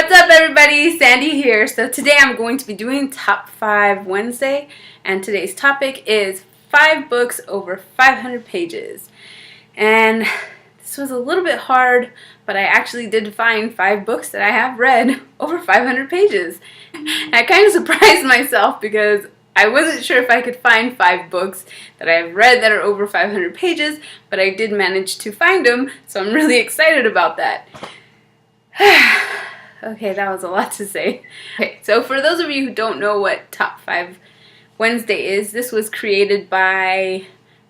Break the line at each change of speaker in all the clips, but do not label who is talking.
What's up everybody, Sandy here. So today I'm going to be doing Top 5 Wednesday, and today's topic is 5 books over 500 pages. And this was a little bit hard, but I actually did find 5 books that I have read over 500 pages. And I kind of surprised myself because I wasn't sure if I could find 5 books that I've read that are over 500 pages, but I did manage to find them, so I'm really excited about that. Okay, that was a lot to say. Okay, so for those of you who don't know what Top 5 Wednesday is, this was created by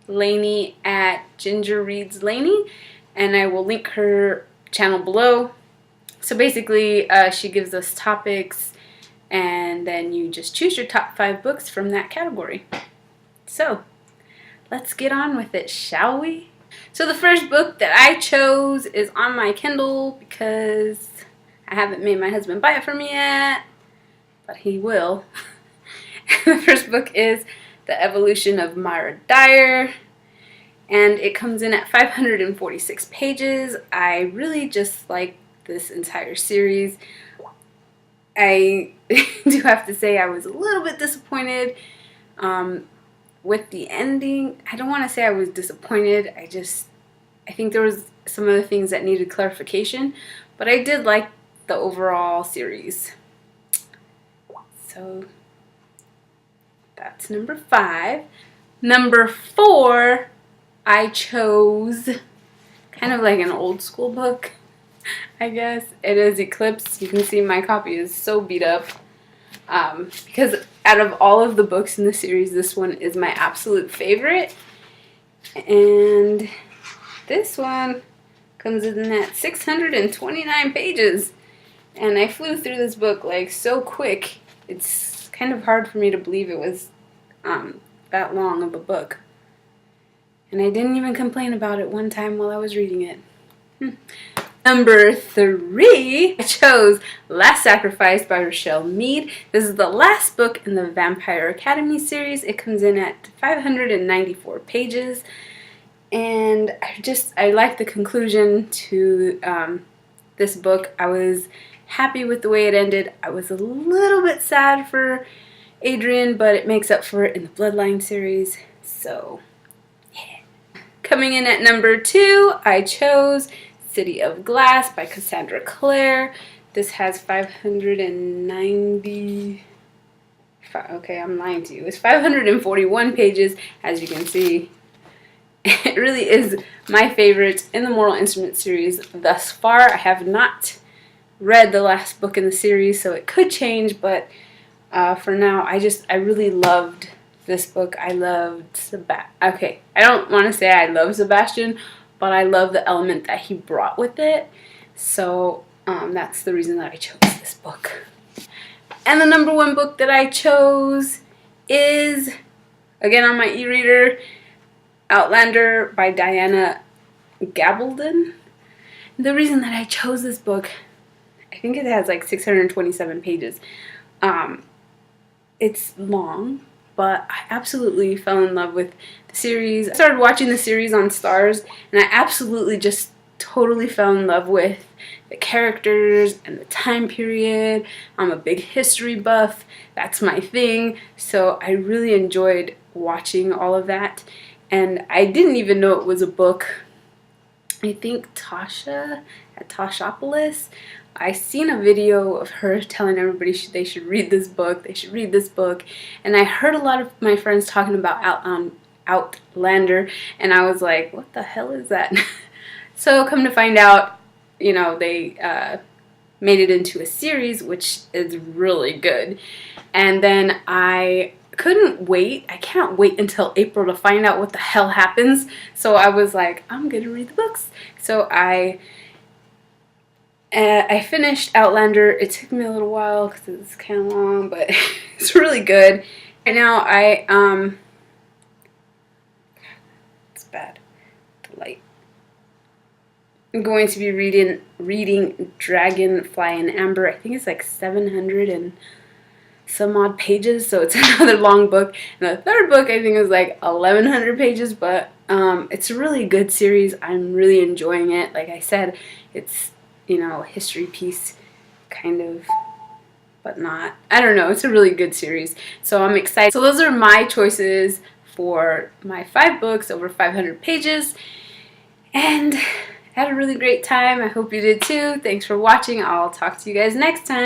Lainey at Ginger Reads Lainey, and I will link her channel below. So basically, she gives us topics, and then you just choose your top 5 books from that category. So, let's get on with it, shall we? So the first book that I chose is on my Kindle because I haven't made my husband buy it for me yet, but he will. The first book is The Evolution of Myra Dyer, and it comes in at 546 pages. I really just like this entire series. I do have to say I was a little bit disappointed with the ending. I don't want to say I was disappointed. I think there was some other things that needed clarification, but I did like the overall series. So that's number 5. Number 4, I chose kind of like an old school book, I guess. It is Eclipse. You can see my copy is so beat up because out of all of the books in the series, this one is my absolute favorite. And this one comes in at 629 pages. And I flew through this book like so quick, it's kind of hard for me to believe it was that long of a book. And I didn't even complain about it one time while I was reading it. Number 3, I chose Last Sacrifice by Rochelle Mead. This is the last book in the Vampire Academy series. It comes in at 594 pages. And I like the conclusion to this book. I was happy with the way it ended. I was a little bit sad for Adrian, but it makes up for it in the Bloodline series. So, yeah. Coming in at number 2, I chose City of Glass by Cassandra Clare. This has 590... Okay, I'm lying to you. It's 541 pages, as you can see. It really is my favorite in the Mortal Instruments series thus far. I have not read the last book in the series, so it could change, but for now, I really loved this book. I loved I don't want to say I love Sebastian, but I love the element that he brought with it. So that's the reason that I chose this book. And the number 1 book that I chose is, again on my e-reader, Outlander by Diana Gabaldon. The reason that I chose this book, I think it has like 627 pages. It's long, but I absolutely fell in love with the series. I started watching the series on Stars, and I absolutely just totally fell in love with the characters and the time period. I'm a big history buff. That's my thing. So I really enjoyed watching all of that. And I didn't even know it was a book. I think Tasha at Tashopolis, I seen a video of her telling everybody they should read this book, and I heard a lot of my friends talking about Outlander, and I was like, what the hell is that? So come to find out, you know, they made it into a series, which is really good. And then I couldn't wait. I can't wait until April to find out what the hell happens. So I was like, I'm gonna read the books. So I finished Outlander. It took me a little while because it's kind of long, but it's really good. And now it's bad. The light. I'm going to be reading Dragonfly in Amber. I think it's like 700 and some odd pages, so it's another long book. And the third book I think is like 1100 pages, but it's a really good series. I'm really enjoying it. Like I said, it's, you know, a history piece, kind of, but not. I don't know. It's a really good series. So I'm excited. So those are my choices for my 5 books over 500 pages. And I had a really great time. I hope you did too. Thanks for watching. I'll talk to you guys next time.